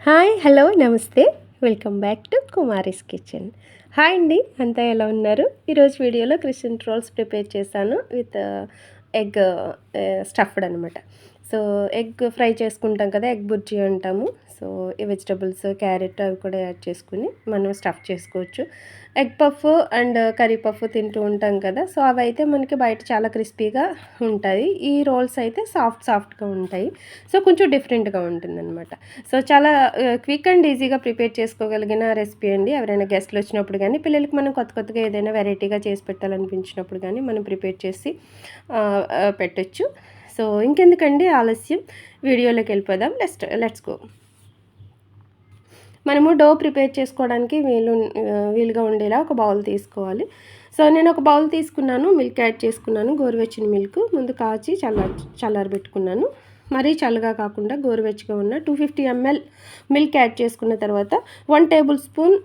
Hi hello నమస్తే welcome back to Kumari's kitchen. Hi అండి, అంతా ఎలా ఉన్నారు? ఈరోజు వీడియోలో క్రిస్టియన్ రోల్స్ ప్రిపేర్ చేశాను విత్ ఎగ్ స్టఫ్డ్ అనమాట. సో ఎగ్ ఫ్రై చేసుకుంటాం కదా, ఎగ్ బుర్జీ అంటాము. సో ఈ వెజిటబుల్స్ క్యారెట్ అవి కూడా యాడ్ చేసుకుని మనం స్టఫ్ చేసుకోవచ్చు. Egg puff and curry puff తింటూ ఉంటాం కదా, సో అవి అయితే మనకి బయట చాలా క్రిస్పీగా ఉంటాయి. ఈ రోల్స్ అయితే సాఫ్ట్గా ఉంటాయి. సో కొంచెం డిఫరెంట్గా ఉంటుందన్నమాట. సో చాలా క్విక్ అండ్ ఈజీగా ప్రిపేర్ చేసుకోగలిగిన రెసిపీ అండి. ఎవరైనా గెస్ట్లు వచ్చినప్పుడు కానీ, పిల్లలకి మనం కొత్తగా ఏదైనా వెరైటీగా చేసి పెట్టాలనిపించినప్పుడు కానీ మనం ప్రిపేర్ చేసి పెట్టచ్చు. సో ఇంకెందుకండి ఆలస్యం, వీడియోలోకి వెళ్ళిపోదాం. Let's go. మనము డో ప్రిపేర్ చేసుకోవడానికి వీలుగా ఉండేలా ఒక బౌల్ తీసుకోవాలి. సో నేను ఒక బౌల్ తీసుకున్నాను, మిల్క్ యాడ్ చేసుకున్నాను. గోరువెచ్చని మిల్క్ ముందు కాచి చల్లారబెట్టుకున్నాను. మరీ చల్లగా కాకుండా గోరువెచ్చగా ఉన్న 250 ml మిల్క్ యాడ్ చేసుకున్న తర్వాత 1 టేబుల్ స్పూన్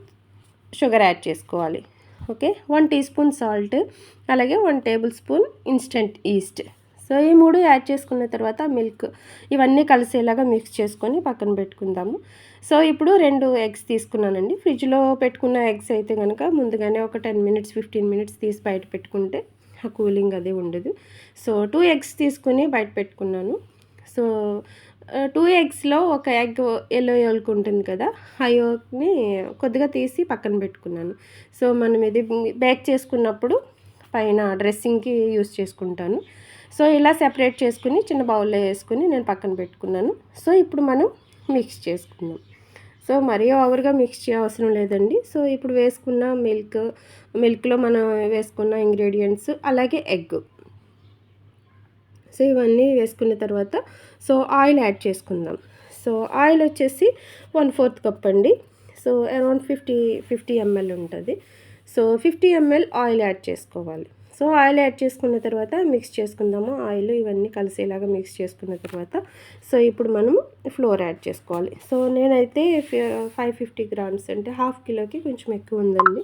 షుగర్ యాడ్ చేసుకోవాలి. ఓకే, 1 టీ స్పూన్ సాల్ట్, అలాగే 1 table spoon instant east. So ఈ 3 యాడ్ చేసుకున్న తర్వాత మిల్క్ ఇవన్నీ కలిసేలాగా మిక్స్ చేసుకొని పక్కన పెట్టుకుందాము. సో ఇప్పుడు 2 ఎగ్స్ తీసుకున్నానండి. ఫ్రిడ్జ్లో పెట్టుకున్న ఎగ్స్ అయితే కనుక ముందుగానే ఒక 10 మినిట్స్ 15 మినిట్స్ తీసి బయట పెట్టుకుంటే ఆ కూలింగ్ అది ఉండదు. సో 2 ఎగ్స్ తీసుకుని బయట పెట్టుకున్నాను. సో 2 ఎగ్స్లో ఒక ఎగ్ ఎల్లో యోల్క్ ఉంటుంది కదా, ఆ యోల్క్ని కొద్దిగా తీసి పక్కన పెట్టుకున్నాను. సో మనం ఇది బేక్ చేసుకున్నప్పుడు పైన డ్రెస్సింగ్కి యూస్ చేసుకుంటాను. సో ఇలా సెపరేట్ చేసుకుని చిన్న బౌల్లో వేసుకుని నేను పక్కన పెట్టుకున్నాను. సో ఇప్పుడు మనం మిక్స్ చేసుకుందాం. సో మరీ ఓవర్గా మిక్స్ చేయవసరం లేదండి. సో ఇప్పుడు వేసుకున్న మిల్క్లో మనం వేసుకున్న ఇంగ్రీడియంట్స్, అలాగే ఎగ్, సో ఇవన్నీ వేసుకున్న తర్వాత సో ఆయిల్ యాడ్ చేసుకుందాం. సో ఆయిల్ వచ్చేసి 1/4 కప్ అండి. సో అరౌండ్ 50 ml ఉంటుంది. సో 50 ml ఆయిల్ యాడ్ చేసుకోవాలి. సో ఆయిల్ యాడ్ చేసుకున్న తర్వాత మిక్స్ చేసుకుందాము. ఆయిల్ ఇవన్నీ కలిసేలాగా మిక్స్ చేసుకున్న తర్వాత సో ఇప్పుడు మనము ఫ్లోర్ యాడ్ చేసుకోవాలి. సో నేనైతే 550 గ్రామ్స్ అంటే హాఫ్ కిలోకి కొంచెం ఎక్కువ ఉందండి,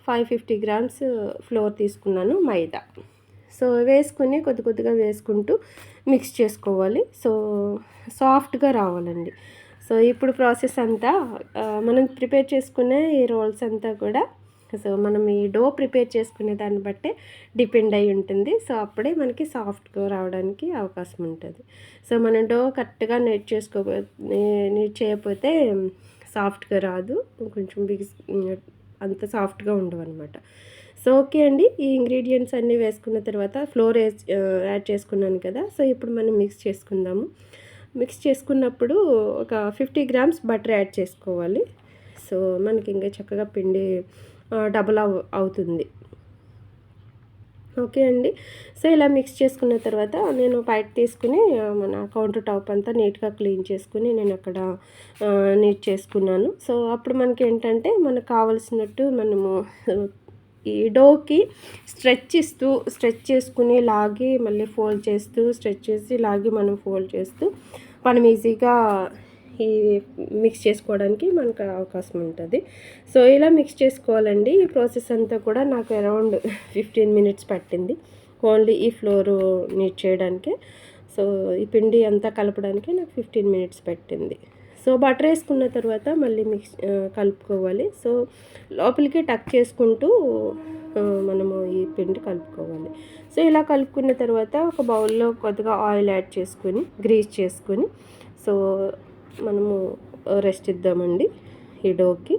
550 గ్రామ్స్ ఫ్లోర్ తీసుకున్నాను, మైదా. సో వేసుకుని కొద్దిగా వేసుకుంటూ మిక్స్ చేసుకోవాలి. సో సాఫ్ట్గా రావాలండి. సో ఇప్పుడు ప్రాసెస్ అంతా మనం ప్రిపేర్ చేసుకునే ఈ రోల్స్ అంతా కూడా సో మనం ఈ డో ప్రిపేర్ చేసుకునే దాన్ని బట్టే డిపెండ్ అయి ఉంటుంది. సో అప్పుడే మనకి సాఫ్ట్గా రావడానికి అవకాశం ఉంటుంది. సో మనం డో కరెక్ట్గా నీట్ చేయకపోతే సాఫ్ట్గా రాదు, కొంచెం అంత సాఫ్ట్గా ఉండవు అనమాట. సో ఓకే అండి, ఈ ఇంగ్రీడియంట్స్ అన్నీ వేసుకున్న తర్వాత ఫ్లోర్ యాడ్ చేసుకున్నాను కదా. సో ఇప్పుడు మనం మిక్స్ చేసుకుందాము. మిక్స్ చేసుకున్నప్పుడు ఒక 50 గ్రామ్స్ బటర్ యాడ్ చేసుకోవాలి. సో మనకి ఇంకా చక్కగా పిండి డబుల్ అవుతుంది. ఓకే అండి, సో ఇలా మిక్స్ చేసుకున్న తర్వాత నేను బయట తీసుకుని మన కౌంటర్ టాప్ అంతా నీట్గా క్లీన్ చేసుకుని నేను అక్కడ నీట్ చేసుకున్నాను. సో అప్పుడు మనకి ఏంటంటే మనకు కావలసినట్టు మనము ఈ డోకి స్ట్రెచ్ చేసుకుని లాగి మళ్ళీ ఫోల్డ్ చేస్తూ స్ట్రెచ్ చేసి లాగి మనం ఫోల్డ్ చేస్తూ మనం ఈజీగా ఈ మిక్స్ చేసుకోవడానికి మనకు అవకాశం ఉంటుంది. సో ఇలా మిక్స్ చేసుకోవాలండి. ఈ ప్రాసెస్ అంతా కూడా నాకు అరౌండ్ 15 మినిట్స్ పట్టింది, ఓన్లీ ఈ ఫ్లోరు నీట్ చేయడానికి. సో ఈ పిండి అంతా కలపడానికి నాకు 15 మినిట్స్ పట్టింది. సో బటర్ వేసుకున్న తర్వాత మళ్ళీ కలుపుకోవాలి. సో లోపలికి టక్ చేసుకుంటూ మనము ఈ పిండి కలుపుకోవాలి. సో ఇలా కలుపుకున్న తర్వాత ఒక బౌల్లో కొద్దిగా ఆయిల్ యాడ్ చేసుకొని గ్రీస్ చేసుకొని సో మనము రెస్ట్ ఇద్దామండి ఈ డోకి.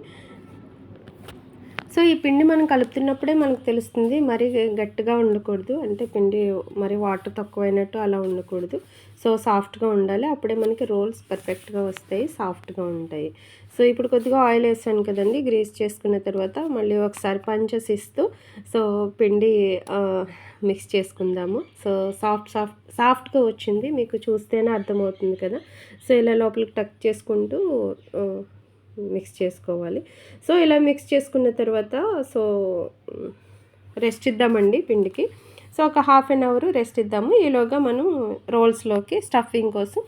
సో ఈ పిండి మనం కలుపుతున్నప్పుడే మనకు తెలుస్తుంది, మరీ గట్టిగా ఉండకూడదు, అంటే పిండి మరి వాటర్ తక్కువైనట్టు అలా ఉండకూడదు. సో సాఫ్ట్గా ఉండాలి, అప్పుడే మనకి రోల్స్ పర్ఫెక్ట్గా వస్తాయి, సాఫ్ట్గా ఉంటాయి. సో ఇప్పుడు కొద్దిగా ఆయిల్ వేసాను కదండి, గ్రీస్ చేసుకున్న తర్వాత మళ్ళీ ఒకసారి పంచెస్ ఇస్తూ సో పిండి మిక్స్ చేసుకుందాము. సో సాఫ్ట్గా వచ్చింది, మీకు చూస్తేనే అర్థమవుతుంది కదా. సో ఇలా లోపలికి టక్ చేసుకుంటూ మిక్స్ చేసుకోవాలి. సో ఇలా మిక్స్ చేసుకున్న తర్వాత సో రెస్ట్ ఇద్దామండి పిండికి. సో ఒక హాఫ్ అన్ అవర్ రెస్ట్ ఇద్దాము. ఈలోగా మనం రోల్స్లోకి స్టఫింగ్ కోసం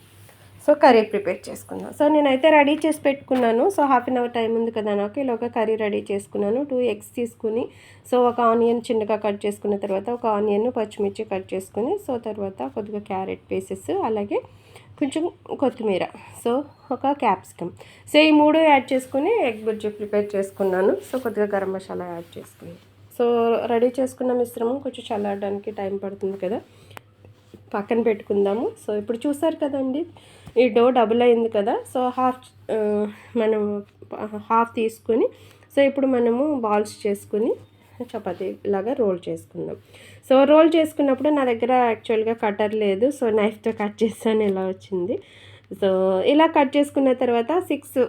సో కర్రీ ప్రిపేర్ చేసుకుందాం. సో నేనైతే రెడీ చేసి పెట్టుకున్నాను. So half an hour time ఉంది కదా నాకు, ఈలోగా కర్రీ రెడీ చేసుకున్నాను. 2 ఎగ్స్ తీసుకుని సో ఒక ఆనియన్ చిన్నగా కట్ చేసుకున్న తర్వాత ఒక ఆనియన్ పచ్చిమిర్చి కట్ చేసుకుని సో తర్వాత కొద్దిగా క్యారెట్ పీసెస్, అలాగే కొంచెం కొత్తిమీర, సో ఒక క్యాప్సికమ్. సో ఈ 3 యాడ్ చేసుకుని ఎగ్ బుర్జీ ప్రిపేర్ చేసుకున్నాను. సో కొద్దిగా గరం మసాలా యాడ్ చేసుకుని, సో రెడీ చేసుకున్న మిశ్రమం కొంచెం చల్లారడానికి టైం పడుతుంది కదా, పక్కన పెట్టుకుందాము. సో ఇప్పుడు చూసారు కదండి, ఈ డో డబుల్ అయింది కదా. సో మనం హాఫ్ తీసుకొని, సో ఇప్పుడు మనము బాల్స్ చేసుకుని చపాతీ లాగా రోల్ చేసుకుందాం. సో రోల్ చేసుకున్నప్పుడు నా దగ్గర యాక్చువల్గా కటర్ లేదు, సో నైఫ్తో కట్ చేస్తాను, ఇలా వచ్చింది. సో ఇలా కట్ చేసుకున్న తర్వాత 6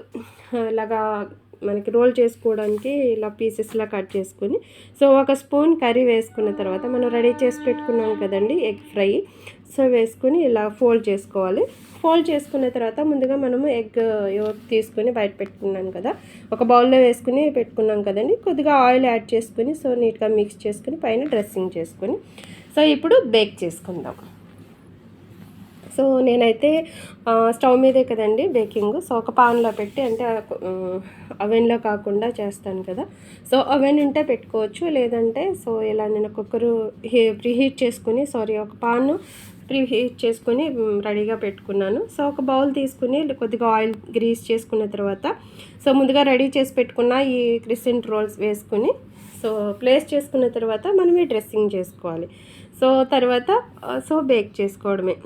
ఇలాగా మనకి రోల్ చేసుకోవడానికి ఇలా పీసెస్లా కట్ చేసుకుని, సో ఒక స్పూన్ కర్రీ వేసుకున్న తర్వాత మనం రెడీ చేసి పెట్టుకున్నాం కదండి ఎగ్ ఫ్రై, సో వేసుకుని ఇలా ఫోల్డ్ చేసుకోవాలి. ఫోల్డ్ చేసుకున్న తర్వాత ముందుగా మనము ఎగ్ యోక్ తీసుకొని బయట పెట్టుకున్నాం కదా, ఒక బౌల్లో వేసుకుని పెట్టుకున్నాం కదండి. కొద్దిగా ఆయిల్ యాడ్ చేసుకుని, సో నీట్గా మిక్స్ చేసుకుని పైన డ్రెస్సింగ్ చేసుకొని, సో ఇప్పుడు బేక్ చేసుకుందాం. సో నేనైతే స్టవ్ మీదే కదండి బేకింగ్, సో ఒక పాన్లో పెట్టి, అంటే అవెన్లో కాకుండా చేస్తాను కదా, సో అవెన్ ఉంటే పెట్టుకోవచ్చు, లేదంటే సో ఇలా నేను కుక్కరు ప్రీహీట్ చేసుకుని, ఒక పాన్ ప్రీహీట్ చేసుకుని రెడీగా పెట్టుకున్నాను. సో ఒక బౌల్ తీసుకుని కొద్దిగా ఆయిల్ గ్రీస్ చేసుకున్న తర్వాత, సో ముందుగా రెడీ చేసి పెట్టుకున్న ఈ క్రిసెంట్ రోల్స్ వేసుకుని, సో ప్లేస్ చేసుకున్న తర్వాత మనం ఈ డ్రెస్సింగ్ చేసుకోవాలి. సో తర్వాత సో బేక్ చేసుకోవడమే.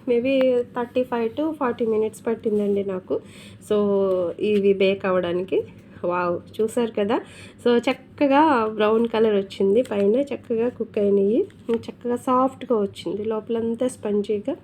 మేబీ 35 to 40 మినిట్స్ పట్టిందండి నాకు, సో ఇవి బేక్ అవ్వడానికి. వావ్, చూసారు కదా, సో చక్కగా బ్రౌన్ కలర్ వచ్చింది, పైన చక్కగా కుక్ అయినాయి, చక్కగా సాఫ్ట్గా వచ్చింది, లోపలంతా స్పంజీగా,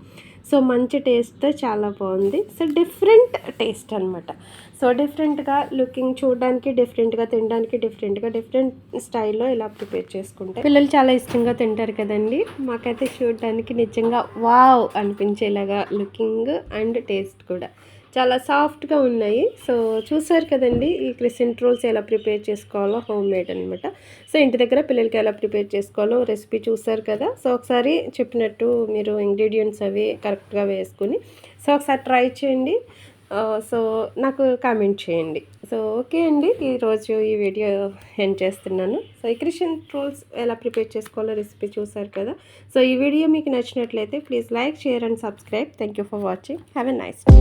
సో మంచి టేస్ట్తో చాలా బాగుంది. సో డిఫరెంట్ టేస్ట్ అనమాట. సో డిఫరెంట్గా లుకింగ్, చూడడానికి డిఫరెంట్గా, తినడానికి డిఫరెంట్ స్టైల్లో ఇలా ప్రిపేర్ చేసుకుంటే పిల్లలు చాలా ఇష్టంగా తింటారు కదండి. మాకైతే చూడడానికి నిజంగా వావ్ అనిపించేలాగా లుకింగ్ అండ్ టేస్ట్ కూడా చాలా సాఫ్ట్గా ఉన్నాయి. సో చూసారు కదండి, ఈ క్రిసెంట్ రోల్స్ ఎలా ప్రిపేర్ చేసుకోవాలో, హోమ్ మేడ్ అనమాట. సో ఇంటి దగ్గర పిల్లలకి ఎలా ప్రిపేర్ చేసుకోవాలో రెసిపీ చూసారు కదా. సో ఒకసారి చెప్పినట్టు మీరు ఇంగ్రీడియంట్స్ అవి కరెక్ట్గా వేసుకుని, సో ఒకసారి ట్రై చేయండి. సో నాకు కామెంట్ చేయండి. సో ఓకే అండి, ఈరోజు ఈ వీడియో ఎండ్ చేస్తున్నాను. సో ఈ క్రిసెంట్ రోల్స్ ఎలా ప్రిపేర్ చేసుకోవాలో రెసిపీ చూసారు కదా. సో ఈ వీడియో మీకు నచ్చినట్లయితే please like, share and subscribe. Thank you for watching. Have a nice day.